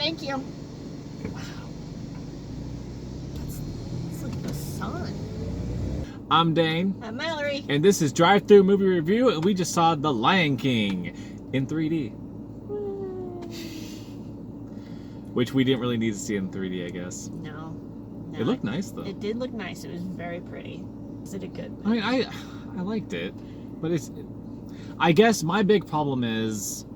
Thank you. Wow. Let's look at the sun. I'm Dane. I'm Mallory. And this is Drive-Thru Movie Review, and we just saw The Lion King in 3D. Which we didn't really need to see in 3D, I guess. No. It looked nice, though. It did look nice. It was very pretty. Is it a good I mean, I liked it, but I guess my big problem is...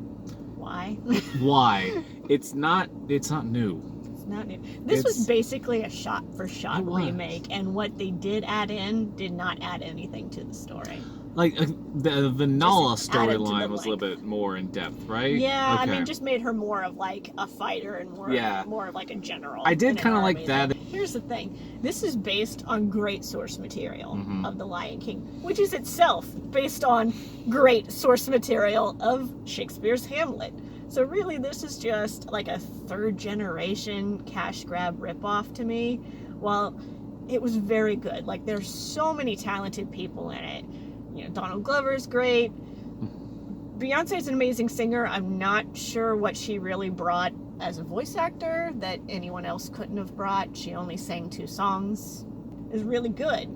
Why? Why? It's not new. It's not new. This was basically a shot-for-shot remake, and what they did add in did not add anything to the story. Like, the Nala storyline was a little bit more in depth, right? Yeah, okay. I mean, just made her more of like a fighter and more of like a general. I did kind of like that. Here's the thing. This is based on great source material of The Lion King, which is itself based on great source material of Shakespeare's Hamlet. So really, this is just like a third-generation cash grab ripoff to me. While it was very good. Like, there's so many talented people in it. You know, Donald Glover's great. Beyonce's an amazing singer. I'm not sure what she really brought as a voice actor that anyone else couldn't have brought. She only sang 2 songs. It was really good,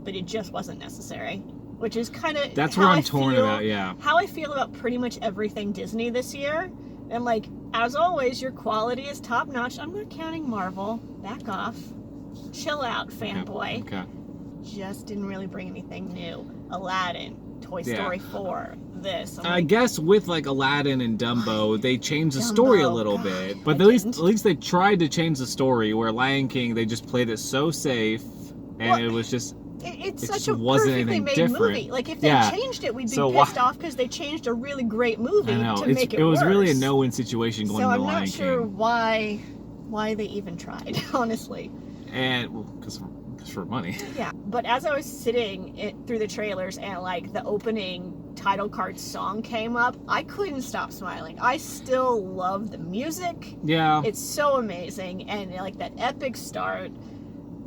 but it just wasn't necessary. Which is kind of that's where I'm torn about, yeah. How I feel about pretty much everything Disney this year. And like, as always, your quality is top notch. I'm not counting Marvel. Back off. Chill out, fanboy. Okay. Just didn't really bring anything new. Aladdin, Toy Story 4, this. I guess with like Aladdin and Dumbo, they changed the story a little bit. But at least they tried to change the story, where Lion King, they just played it so safe, and it was just... It's such a perfectly made movie. Like, if they changed it, we'd be pissed off because they changed a really great movie to make it worse. It was really a no-win situation going to The Lion King. So I'm not sure why they even tried, honestly. And, well, because for money. Yeah, but as I was sitting through the trailers and like the opening title card song came up, I couldn't stop smiling. I still love the music. Yeah. It's so amazing, and like that epic start,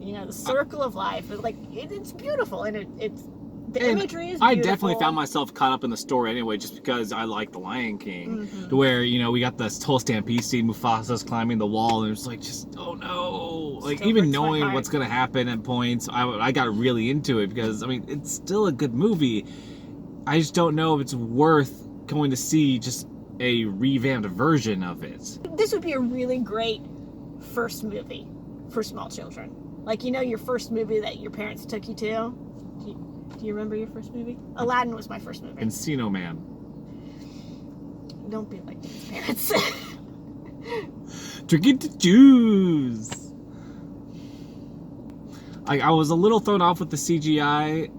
you know, the circle of life, like it's beautiful, and it's the imagery is beautiful. I definitely found myself caught up in the story anyway, just because I like The Lion King, where, you know, we got this whole stampede scene, Mufasa's climbing the wall, and it's like, just, oh no, like, even knowing what's gonna happen at points, I got really into it, because, I mean, it's still a good movie. I just don't know if it's worth going to see just a revamped version of it. This would be a really great first movie for small children. Like, you know, your first movie that your parents took you to? Do you remember your first movie? Aladdin was my first movie. Encino Man. Don't be like these parents. Drinking the juice. I was a little thrown off with the CGI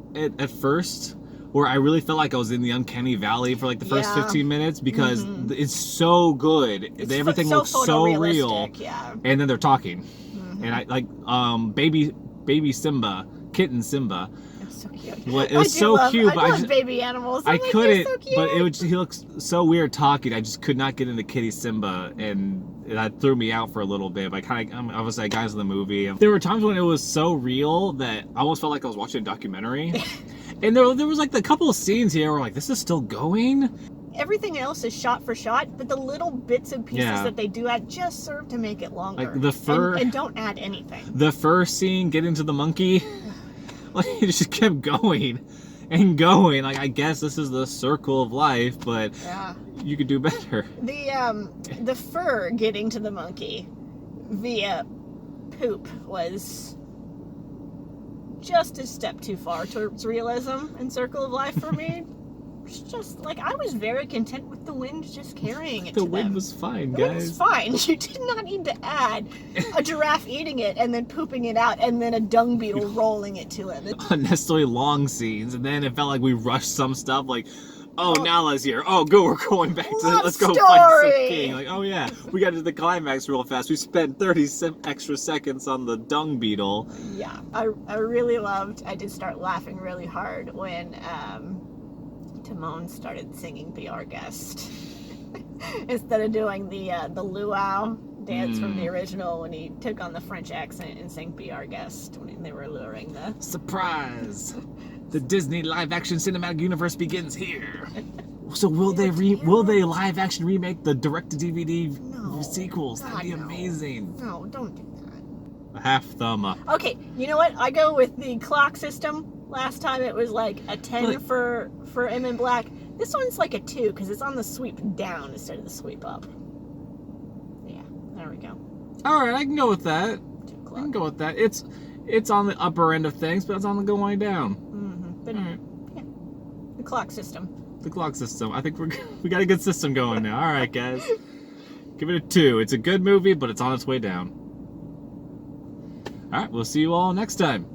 at first, where I really felt like I was in the uncanny valley for like the first 15 minutes, because it's so good. Everything looks so real. Yeah. And then they're talking. And I like baby Simba, kitten Simba. So cute. It was so cute, but I love baby animals. I couldn't. So but he looks so weird talking. I just could not get into Kitty Simba, and that threw me out for a little bit. But obviously I got into the movie. There were times when it was so real that I almost felt like I was watching a documentary. And there was like a couple of scenes here where like, this is still going. Everything else is shot for shot, but the little bits and pieces that they do add just serve to make it longer. Like the fur, and don't add anything. The fur scene, get into the monkey. Like, it just kept going and going. Like, I guess this is the circle of life, but you could do better. The fur getting to the monkey via poop was just a step too far towards realism and circle of life for me. It's just like, I was very content with the wind just carrying it. The wind was fine, guys. The wind was fine. You did not need to add a giraffe eating it and then pooping it out and then a dung beetle rolling it to it. Unnecessarily long scenes, and then it felt like we rushed some stuff. Like, oh, Nala's here. Oh, we're going back to let's go find some king. Like, oh yeah, we got to the climax real fast. We spent 30 extra seconds on the dung beetle. Yeah, I really loved. I did start laughing really hard when Timon started singing "Be Our Guest" instead of doing the luau dance from the original, when he took on the French accent and sang "Be Our Guest" when they were luring the surprise. The Disney live-action cinematic universe begins here. So will they live-action remake the direct-to-DVD movie sequels. That'd be amazing. No, don't do that. A half thumb up. Okay, you know what? I go with the clock system. Last time it was like a 10 for M in Black. This one's like a 2 because it's on the sweep down instead of the sweep up. Yeah, there we go. All right, I can go with that. I can go with that. It's on the upper end of things, but it's on the going down. Mm-hmm. But right. Yeah, the clock system. The clock system. I think we got a good system going now. All right, guys. Give it a 2. It's a good movie, but it's on its way down. All right, we'll see you all next time.